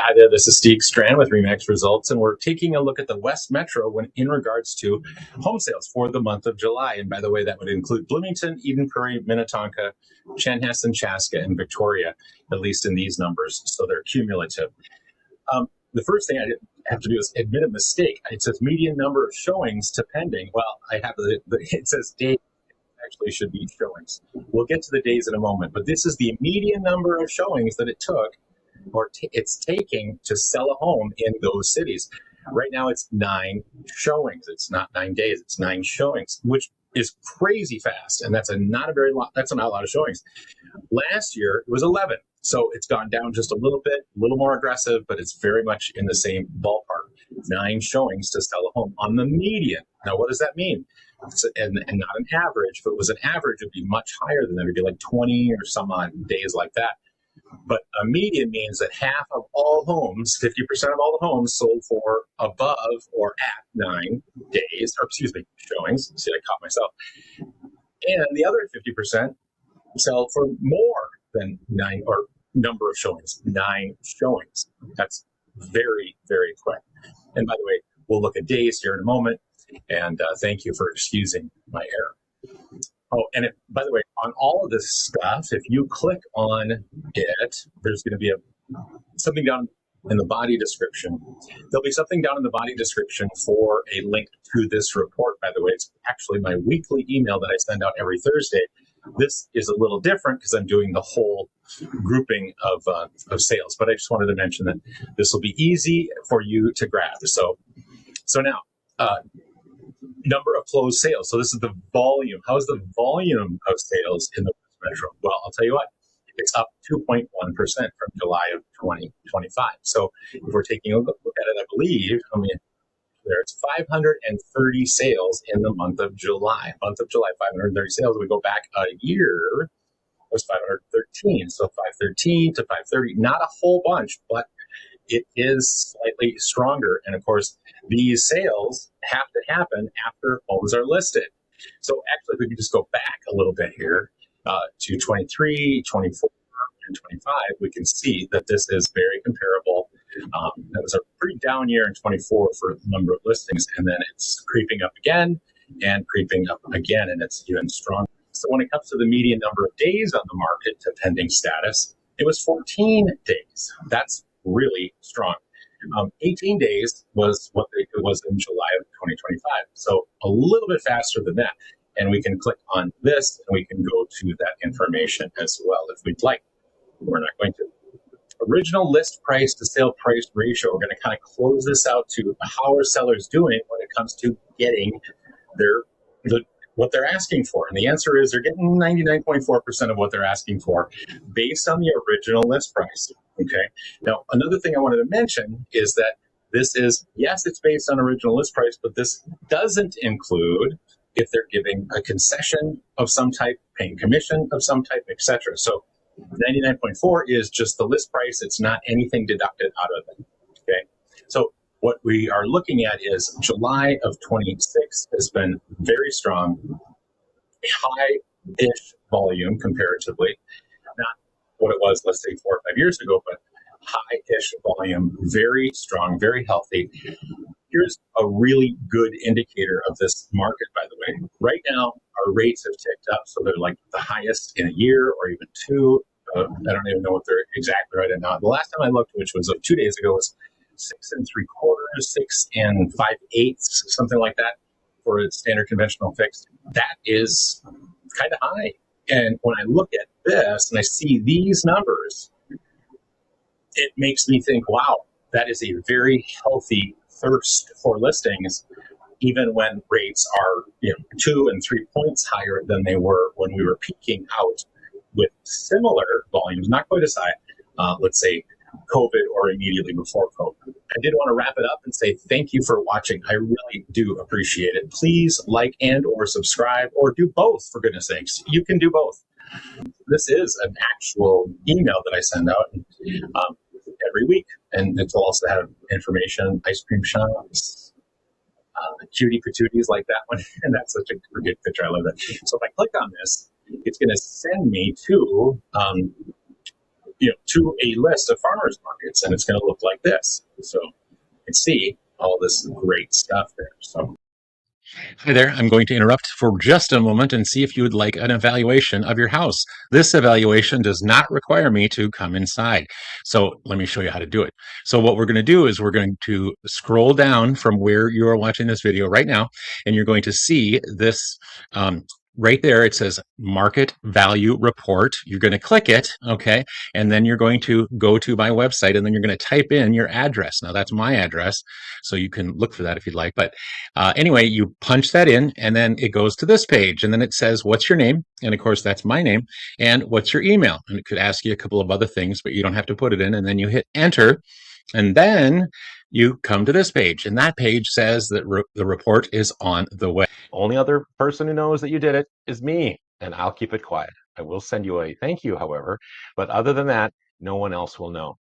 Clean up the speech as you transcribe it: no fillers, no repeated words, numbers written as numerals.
Hi there, this is Stieg Strand with Remax Results, and we're taking a look at the West Metro in regards to home sales for the month of July. And by the way, that would include Bloomington, Eden Prairie, Minnetonka, Chanhassen, Chaska, and Victoria, at least in these numbers, so they're cumulative. The first thing I have to do is admit a mistake. It says median number of showings to pending. Well, I have it says days. Actually should be showings. We'll get to the days in a moment, but this is the median number of showings that it took it's taking to sell a home in those cities. Right now it's 9 showings. It's not 9 days, it's 9 showings, which is crazy fast. And that's not a lot of showings. Last year it was 11. So it's gone down just a little bit, a little more aggressive, but it's very much in the same ballpark. 9 showings to sell a home on the median. Now, what does that mean? And not an average. If it was an average, it'd be much higher than that. It'd be like 20 or some odd days like that. But a median means that half of all homes, 50% of all the homes sold for above or at 9 days, showings. See, I caught myself. And the other 50% sell for more than 9 or number of showings, 9 showings. That's very, very quick. And by the way, we'll look at days here in a moment. And thank you for excusing my error. Oh, and by the way, on all of this stuff, if you click on it, there's going to be something down in the body description. There'll be something down in the body description for a link to this report, by the way. It's actually my weekly email that I send out every Thursday. This is a little different because I'm doing the whole grouping of sales, but I just wanted to mention that this will be easy for you to grab. So now, number of closed sales. So this is the volume. How is the volume of sales in the Metro? Well, I'll tell you what, it's up 2.1% from July of 2025. So if we're taking a look at it, I believe, it's 530 sales in the month of July. 530 sales. We go back a year, it was 513. So 513 to 530, not a whole bunch, but it is slightly stronger. And of course, these sales have to happen after homes are listed. So actually, if we can just go back a little bit here to 23, 24, and 25, we can see that this is very comparable. That was a pretty down year in 24 for the number of listings, and then it's creeping up again and creeping up again, and it's even stronger. So when it comes to the median number of days on the market to pending status, it was 14 days. That's really strong. 18 days was what it was in July of 2025. So a little bit faster than that. And we can click on this and we can go to that information as well if we'd like. We're not going to. Original list price to sale price ratio. We're going to kind of close this out to how are sellers doing when it comes to getting what they're asking for. And the answer is they're getting 99.4% of what they're asking for based on the original list price. Okay. Now, another thing I wanted to mention is that this is, yes, it's based on original list price, but this doesn't include if they're giving a concession of some type, paying commission of some type, etc. So 99.4 is just the list price. It's not anything deducted out of it. Okay. So what we are looking at is July of 26 has been very strong, high-ish volume comparatively. Not what it was, let's say, 4 or 5 years ago, but high-ish volume, very strong, very healthy. Here's a really good indicator of this market, by the way. Right now, our rates have ticked up, so they're like the highest in a year or even 2. I don't even know what they're exactly right now. The last time I looked, which was 2 days ago, was 6 3/4, 6 5/8, something like that for a standard conventional fixed. That is kind of high. And when I look at this and I see these numbers, it makes me think, wow, that is a very healthy thirst for listings, even when rates are 2 and 3 points higher than they were when we were peaking out with similar volumes, not quite as high, let's say COVID or immediately before COVID. I did want to wrap it up and say thank you for watching. I really do appreciate it. Please like and or subscribe, or do both, for goodness sakes. You can do both. This is an actual email that I send out every week, and it will also have information, ice cream shops, cutie patooties like that one, and that's such a good picture. I love that. So if I click on this, it's going to send me to to a list of farmers markets, and it's going to look like this. So you can see all this great stuff there. So hi there. I'm going to interrupt for just a moment and see if you would like an evaluation of your house. This evaluation does not require me to come inside. So let me show you how to do it. So what we're going to do is we're going to scroll down from where you are watching this video right now, and you're going to see this right there. It says market value report. You're going to click it. Okay. And then you're going to go to my website, and then you're going to type in your address. Now that's my address, so you can look for that if you'd like. But anyway, you punch that in, and then it goes to this page, and then it says, what's your name? And of course, that's my name. And what's your email? And it could ask you a couple of other things, but you don't have to put it in. And then you hit enter, and then you come to this page, and that page says that the report is on the way. Only other person who knows that you did it is me, and I'll keep it quiet. I will send you a thank you, however, but other than that, no one else will know.